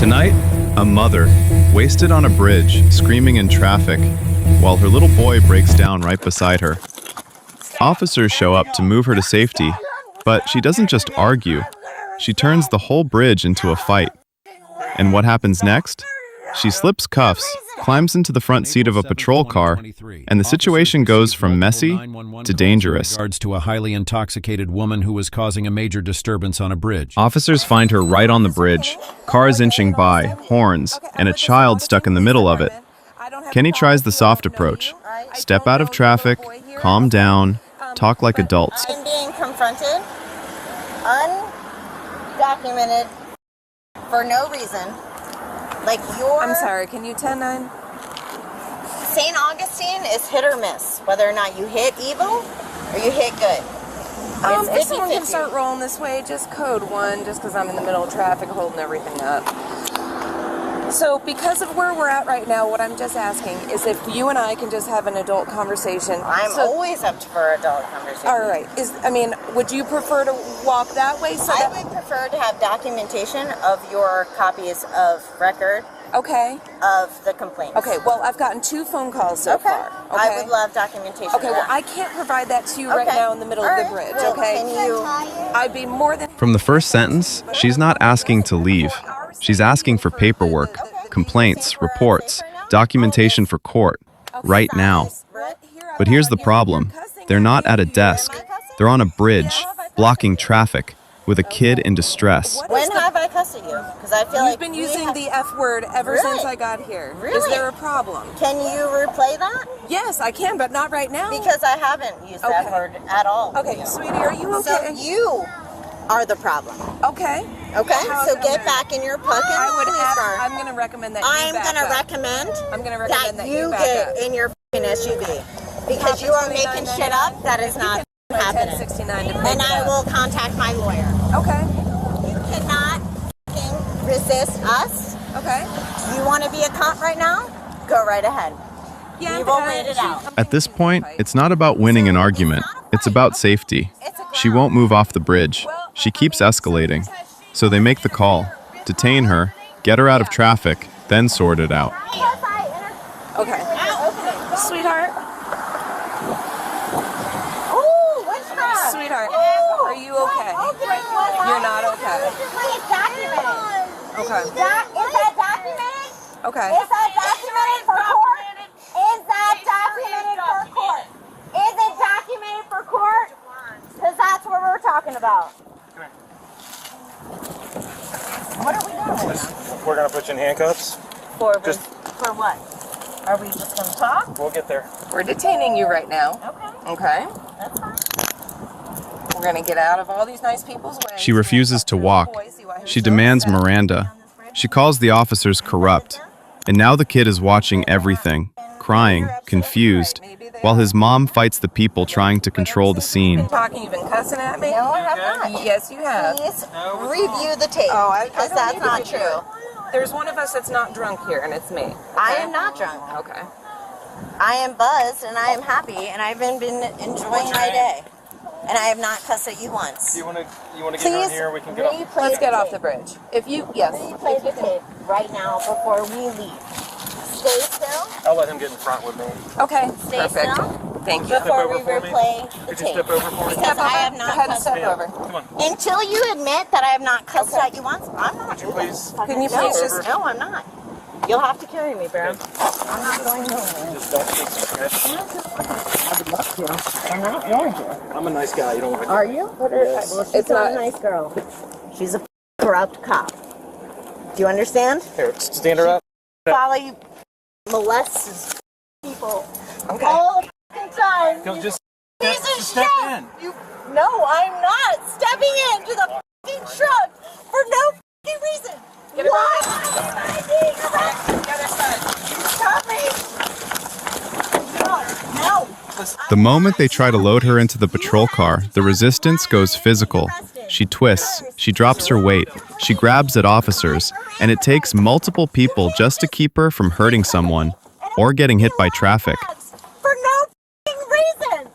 Tonight, a mother, wasted on a bridge, screaming in traffic, while her little boy breaks down right beside her. Officers show up to move her to safety, but she doesn't just argue. She turns the whole bridge into a fight. And what happens next? She slips cuffs, climbs into the front seat of a patrol car, and the situation goes from messy to dangerous. To a highly intoxicated woman who was causing a major disturbance on a bridge. Officers find her right on the bridge, cars inching by, horns, and a child stuck in the middle of it. Kenny tries the soft approach. Step out of traffic, calm down, talk like adults. I'm being confronted, undocumented, for no reason. I'm sorry, can you 10-9? St. Augustine is hit or miss, whether or not you hit evil or you hit good. If someone can start rolling this way, just code 1, just because I'm in the middle of traffic holding everything up. So because of where we're at right now, what I'm just asking is if you and I can just have an adult conversation. I'm always up for adult conversation. All right. Would you prefer to walk that way? I would prefer to have documentation of your copies of record. Okay. Of the complaints. Okay, well, I've gotten 2 phone calls so far. Okay. I would love documentation. Okay, well, I can't provide that to you right now in the middle of the bridge, okay? I'd be more than... From the first sentence, she's not asking to leave. She's asking for paperwork, complaints, reports, documentation for court, right now. But here's the problem. They're not at a desk. They're on a bridge, blocking traffic, with a kid in distress. When have I cussed at you? Because I feel You've been using the F word ever since I got here. Really? Is there a problem? Can you replay that? Yes, I can, but not right now. Because I haven't used that word at all. Okay, sweetie, are you okay? So you are the problem. Okay. Okay, so get back in your fucking police car. I'm going to recommend that you back up. I'm going to recommend that you get in your fucking SUV. Because you are making shit up that is not happening. And I will contact my lawyer. Okay. You cannot fucking resist us. Okay. Do you want to be a cop right now? Go right ahead. Yeah, we will wait it out. At this point, it's not about winning an argument. It's about safety. She won't move off the bridge. She keeps escalating. So they make the call, detain her, get her out of traffic, then sort it out. Okay. Sweetheart. Sweetheart, are you okay? You're not okay. Okay. Is that documented? Okay. Is that documented for court? Is that documented for court? Is it documented for court? Because that's what we're talking about. What are we doing right now? We're going to put you in handcuffs. For what? Are we just going to talk? We'll get there. We're detaining you right now. Okay. Okay. That's fine. We're going to get out of all these nice people's way. She refuses to walk. She demands Miranda. She calls the officers corrupt. And now the kid is watching everything, crying, confused, while his mom fights the people trying to control the scene. You've been cussing at me? No, I have not. Yes, you have. Please review the tape. Because that's not true. There's one of us that's not drunk here, and it's me. Okay? I am not drunk. Okay. I am buzzed, and I am happy, and I've been enjoying my day. And I have not cussed at you once. You want to get her in here? We can get off. Let's get off the bridge. Yes. Replay the tape right now before we leave. Stay still. I'll let him get in front with me. Okay. Stay Perfect. still. Thank you. Before we over for me? replay the Could you tape. step over for me? Because I have not Go ahead and cussed step at you. over. Come on. Until you admit that I have not cussed at you once, I'm not. Please. Can you please just... No, I'm not. You'll have to carry me, bro. I'm not going nowhere. Just don't speak, okay? I would love to. I'm not going to. I'm a nice guy. You don't want to. Are you? Yes. Well, she's not a nice girl. She's a corrupt cop. Do you understand? Here, stand her up. Follow you, molests people Okay. all the time. Go, just Piece of step shit. in. No, I'm not stepping into the fucking truck for no fucking reason. Why am I being arrested? Stop me! No. The moment they try to load her into the patrol car, the resistance goes physical. She twists, she drops her weight, she grabs at officers, and it takes multiple people just to keep her from hurting someone or getting hit by traffic. For no fucking reason.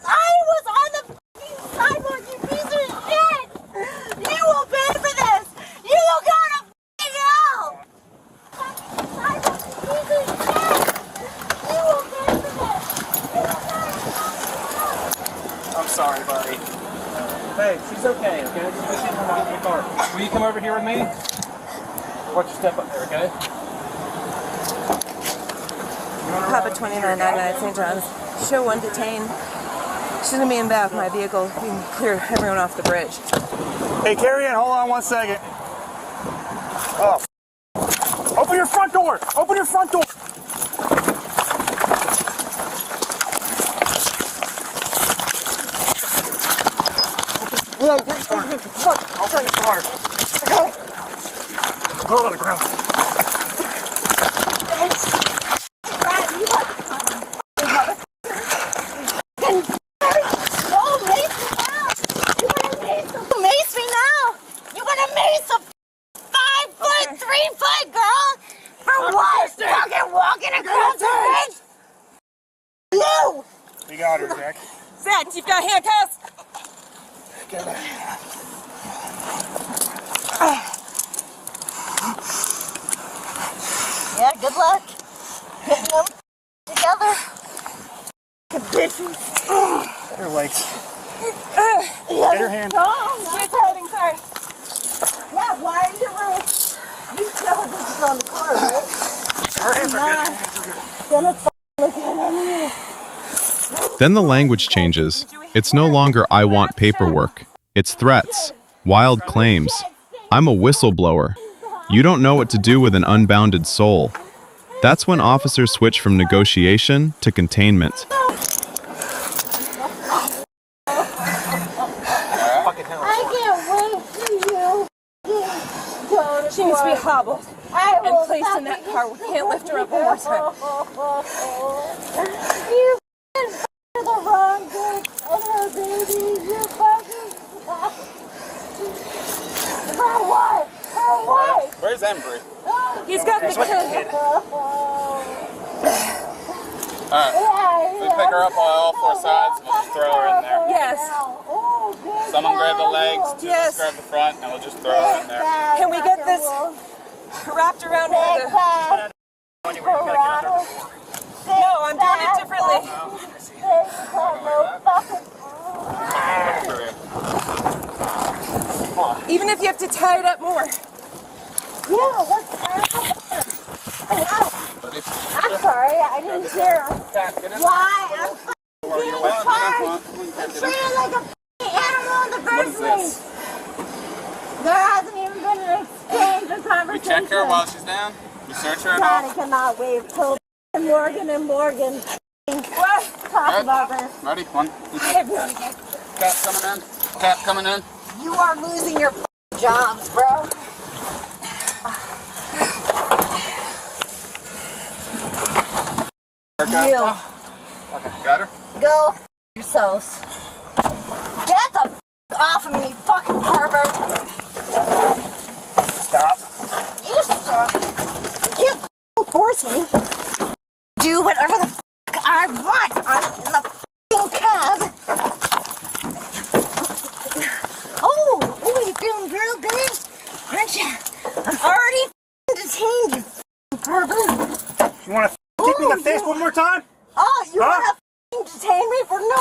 I was on the fucking sidewalk, you piece of shit. You will pay for this. You will go to fucking hell. Hey, she's okay, okay? Just get in the car. Will you come over here with me? Watch your step up there, okay? Papa 2999 St. John's. Show 1 detained. She's gonna be in back of my vehicle. We can clear everyone off the bridge. Hey, carry in. Hold on 1 second. Oh. Open your front door. Open your front door. I'll turn the car. Go on the ground. Mace me now! You're gonna mace a 5 foot, 3 foot girl? For what? Fucking walking across the bridge? You! We got her, Jack. Zach, you've got handcuffs? Get her. Yeah, good luck. Getting them together. Bitches. Get her legs. Get her hand. Oh, she's hiding car. Yeah, why are you rude? You know this is on the car, right? Her hands are good. Gonna look at you. Then the language changes. It's no longer "I want paperwork." It's threats, wild claims. "I'm a whistleblower. You don't know what to do with an unbounded soul." That's when officers switch from negotiation to containment. I can't wait for you. Go to She needs to be court. hobbled I will and placed in that car. We can't lift her up one more time. You f***ing the wrong bitch and her baby. You fucking For what? For what? Where's Embry? He's got the kid. Alright. We pick her up on all 4 sides, we'll just throw her in there. Yes. Someone grab the legs, two Yes. just grab the front, and we'll just throw her in there. Can we get this wrapped around her? No, I'm doing it differently. Even if you have to tie it up more. Yeah, let's I'm sorry, I didn't hear. Why? I'm being fine. I'm treated like a animal in the first place. There hasn't even been an exchange of We conversation. check her while she's down. We search her and all. Johnny cannot wait till Morgan and Morgan What? talk about this. Ready? 1, 2, 3. Cap coming in. Cap coming in. You are losing your jobs, bro. You Okay, got her? go f yourselves. Get the f off of me, fucking pervert. Stop. You stop. You can't force me. Do whatever the f I want. I'm in the f***ing cab. Oh, you're feeling real good, aren't you? I'm already f***ing detained, you f***ing pervert. You want to kick me in the face one more time? Oh, you Huh? want to f***ing detain me for no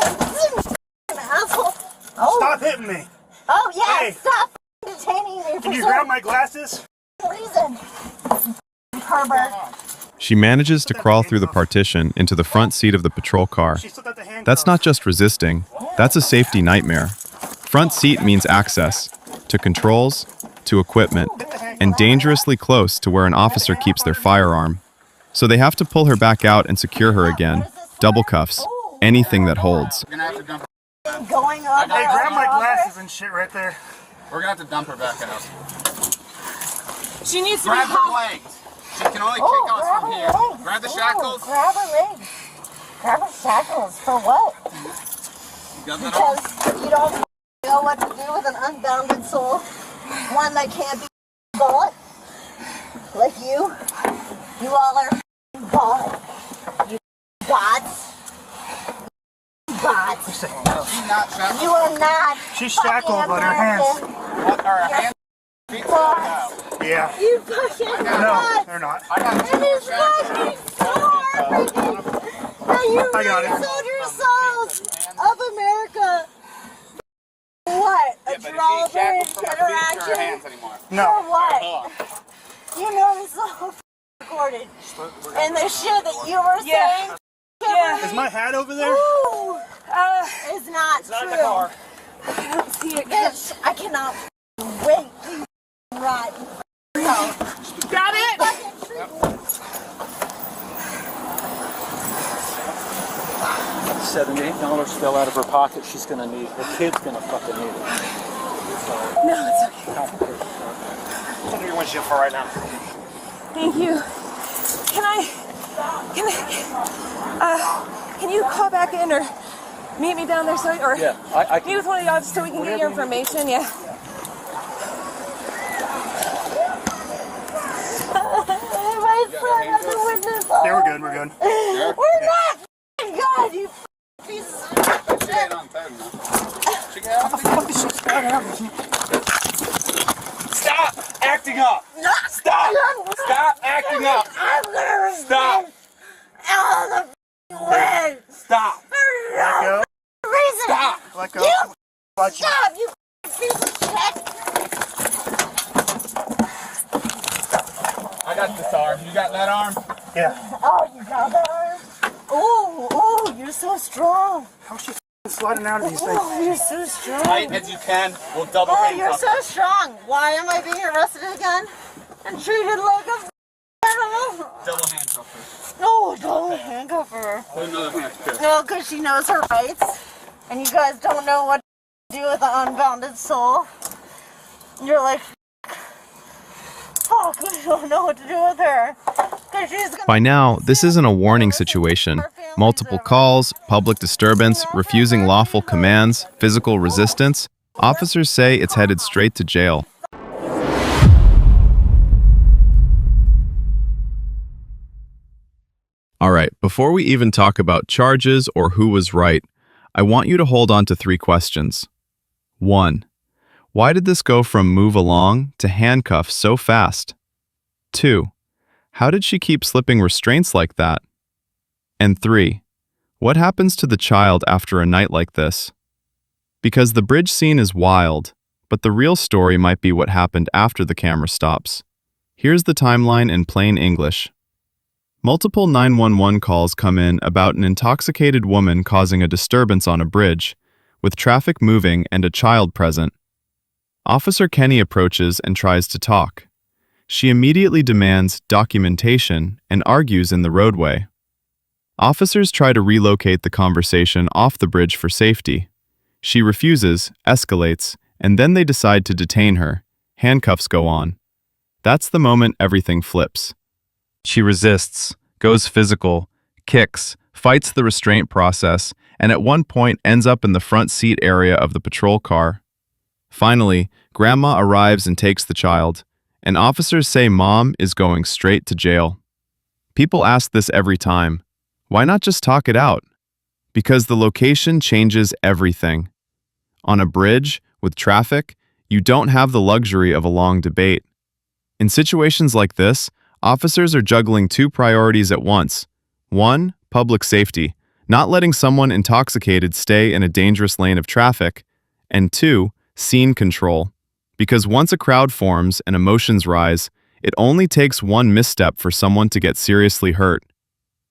f***ing asshole? Oh. Stop hitting me. Oh, yeah, Hey. stop f***ing detaining me for Can you some grab my glasses? reason. Pervert. She manages to crawl through the partition into the front seat of the patrol car. She slipped out the handcuffs. That's not just resisting, that's a safety nightmare. Front seat means access to controls, to equipment, and dangerously close to where an officer keeps their firearm. So they have to pull her back out and secure her again. Double cuffs, anything that holds. We're gonna have to dump her. Going up. Hey, grab my glasses and shit right there. We're gonna have to dump her back out. She needs to Grab be her hobbled. legs. She can only kick us from here. Grab the shackles. Grab her legs. Grab her shackles. For what? You got that all? Because you don't know what to do with an unbounded soul. One that can't be bought. Like you. You all are bought. You bots. Bots. She's not shackled. You are not. She's fucking shackled, but her hands. American. What are her hands? Feet? No. Yeah. You fucking No, bots. they're not. I got It is fucking so hard. That you I got it. sold your souls of America draw her into interaction. No. For what? You know this is all recorded. And the shit that you were saying. Yeah. Is my hat over there? Ooh, is not true. Not in the car. I don't see it. Bitch, I cannot wait to ride. No. Got it? 78 fell out of her pocket. She's gonna need it. Her kid's gonna fucking need it. No, it's okay. Under your windshield for right now. Thank you. Can you call back in or meet me down there or Yeah, I meet with one of y'all so we can get your information? Yeah. My son has a witness. Yeah, we're good. We're good. We're not good, you piece of shit. Stop acting up. Stop. Stop acting up. I'm gonna Stop. all the way. Stop. For no reason. Stop. Let go. You Watch you. stop, you piece of shit. got this arm. You got that arm? Yeah. Oh, you got that arm? Oh, you're so strong. How's she sliding out of these things? Oh, you're so strong. Tight as you can. We'll double Oh, you're handcuff. so strong. Why am I being arrested again? And treated like a animal? Double handcuff her. No, don't handcuff her. Put another handcuff. No, because she knows her rights. And you guys don't know what to do with an unbounded soul. You're like, fuck, I don't know what to do with her. 'Cause she's gonna By now, this isn't a warning situation. Multiple calls, public disturbance, refusing lawful commands, physical resistance. Officers say it's headed straight to jail. All right, before we even talk about charges or who was right, I want you to hold on to 3 questions. 1. Why did this go from move along to handcuff so fast? 2. How did she keep slipping restraints like that? And 3. What happens to the child after a night like this? Because the bridge scene is wild, but the real story might be what happened after the camera stops. Here's the timeline in plain English. Multiple 911 calls come in about an intoxicated woman causing a disturbance on a bridge, with traffic moving and a child present. Officer Kenny approaches and tries to talk. She immediately demands documentation and argues in the roadway. Officers try to relocate the conversation off the bridge for safety. She refuses, escalates, and then they decide to detain her. Handcuffs go on. That's the moment everything flips. She resists, goes physical, kicks, fights the restraint process, and at one point ends up in the front seat area of the patrol car. Finally, Grandma arrives and takes the child, and officers say Mom is going straight to jail. People ask this every time. Why not just talk it out? Because the location changes everything. On a bridge, with traffic, you don't have the luxury of a long debate. In situations like this, officers are juggling 2 priorities at once. 1, public safety, not letting someone intoxicated stay in a dangerous lane of traffic. And 2, scene control. Because once a crowd forms and emotions rise, it only takes one misstep for someone to get seriously hurt.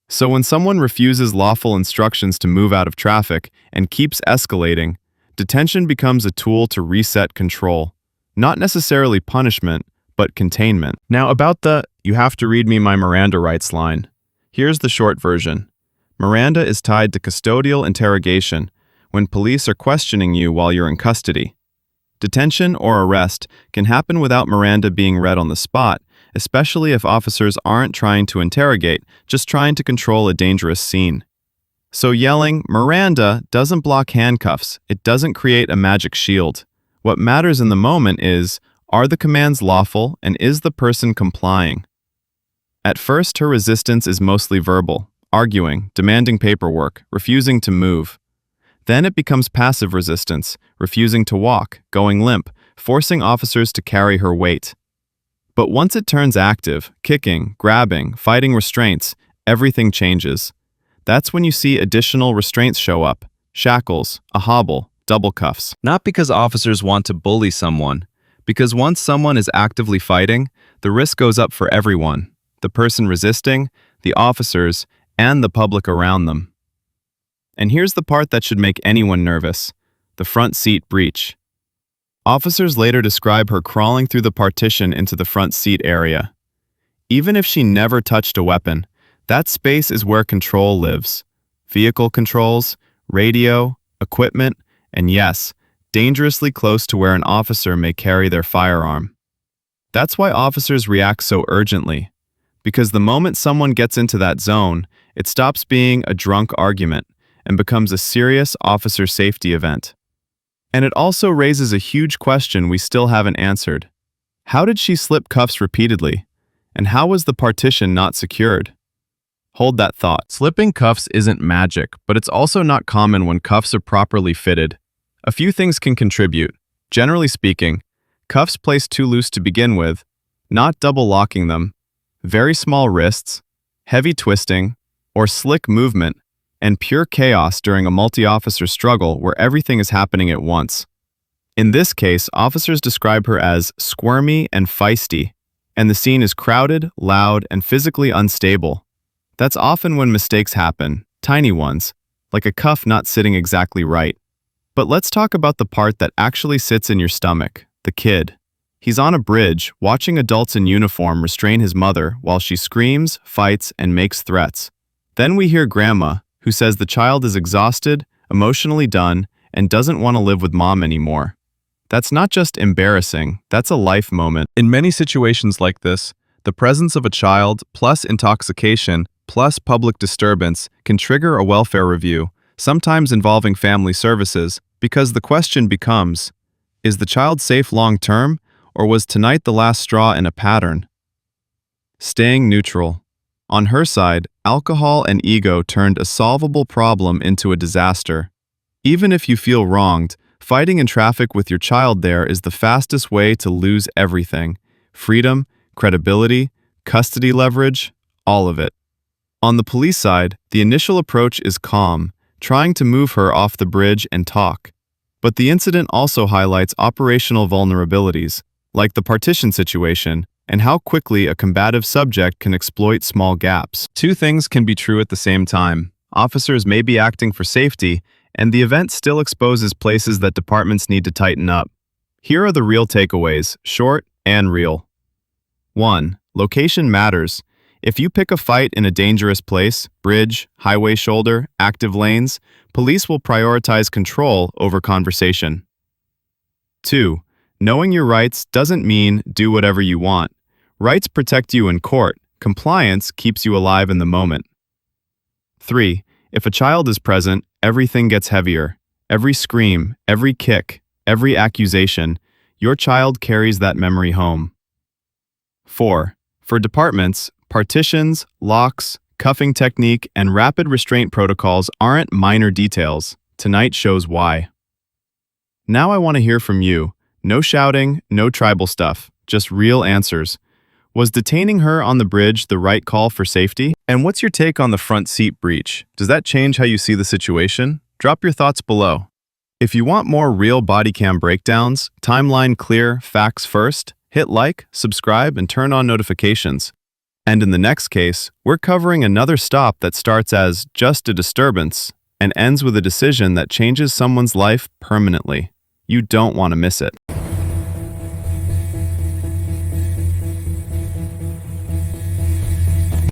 So when someone refuses lawful instructions to move out of traffic and keeps escalating, detention becomes a tool to reset control. Not necessarily punishment, but containment. Now about the "you have to read me my Miranda rights" line. Here's the short version. Miranda is tied to custodial interrogation when police are questioning you while you're in custody. Detention or arrest can happen without Miranda being read on the spot, especially if officers aren't trying to interrogate, just trying to control a dangerous scene. So yelling, "Miranda," doesn't block handcuffs. It doesn't create a magic shield. What matters in the moment is, are the commands lawful and is the person complying? At first, her resistance is mostly verbal, arguing, demanding paperwork, refusing to move. Then it becomes passive resistance, refusing to walk, going limp, forcing officers to carry her weight. But once it turns active, kicking, grabbing, fighting restraints, everything changes. That's when you see additional restraints show up: shackles, a hobble, double cuffs. Not because officers want to bully someone, because once someone is actively fighting, the risk goes up for everyone: the person resisting, the officers, and the public around them. And here's the part that should make anyone nervous: the front seat breach. Officers later describe her crawling through the partition into the front seat area. Even if she never touched a weapon, that space is where control lives. Vehicle controls, radio, equipment, and yes, dangerously close to where an officer may carry their firearm. That's why officers react so urgently, because the moment someone gets into that zone, it stops being a drunk argument and becomes a serious officer safety event. And it also raises a huge question we still haven't answered. How did she slip cuffs repeatedly? And how was the partition not secured? Hold that thought. Slipping cuffs isn't magic, but it's also not common when cuffs are properly fitted. A few things can contribute. Generally speaking, cuffs placed too loose to begin with, not double locking them, very small wrists, heavy twisting, or slick movement, and pure chaos during a multi-officer struggle where everything is happening at once. In this case, officers describe her as squirmy and feisty, and the scene is crowded, loud, and physically unstable. That's often when mistakes happen, tiny ones, like a cuff not sitting exactly right. But let's talk about the part that actually sits in your stomach, the kid. He's on a bridge, watching adults in uniform restrain his mother while she screams, fights, and makes threats. Then we hear Grandma, who says the child is exhausted, emotionally done, and doesn't want to live with mom anymore. That's not just embarrassing, that's a life moment. In many situations like this, the presence of a child plus intoxication plus public disturbance can trigger a welfare review, sometimes involving family services, because the question becomes, is the child safe long-term, or was tonight the last straw in a pattern? Staying neutral. On her side, alcohol and ego turned a solvable problem into a disaster. Even if you feel wronged, fighting in traffic with your child there is the fastest way to lose everything: freedom, credibility, custody leverage, all of it. On the police side, the initial approach is calm, trying to move her off the bridge and talk. But the incident also highlights operational vulnerabilities, like the partition situation, and how quickly a combative subject can exploit small gaps. Two things can be true at the same time. Officers may be acting for safety, and the event still exposes places that departments need to tighten up. Here are the real takeaways, short and real. 1. Location matters. If you pick a fight in a dangerous place, bridge, highway shoulder, active lanes, police will prioritize control over conversation. 2. Knowing your rights doesn't mean do whatever you want. Rights protect you in court. Compliance keeps you alive in the moment. 3. If a child is present, everything gets heavier. Every scream, every kick, every accusation, your child carries that memory home. 4. For departments, partitions, locks, cuffing technique, and rapid restraint protocols aren't minor details. Tonight shows why. Now I want to hear from you. No shouting, no tribal stuff, just real answers. Was detaining her on the bridge the right call for safety? And what's your take on the front seat breach? Does that change how you see the situation? Drop your thoughts below. If you want more real Bodycam breakdowns, timeline clear, facts first, hit like, subscribe, and turn on notifications. And in the next case, we're covering another stop that starts as just a disturbance and ends with a decision that changes someone's life permanently. You don't want to miss it.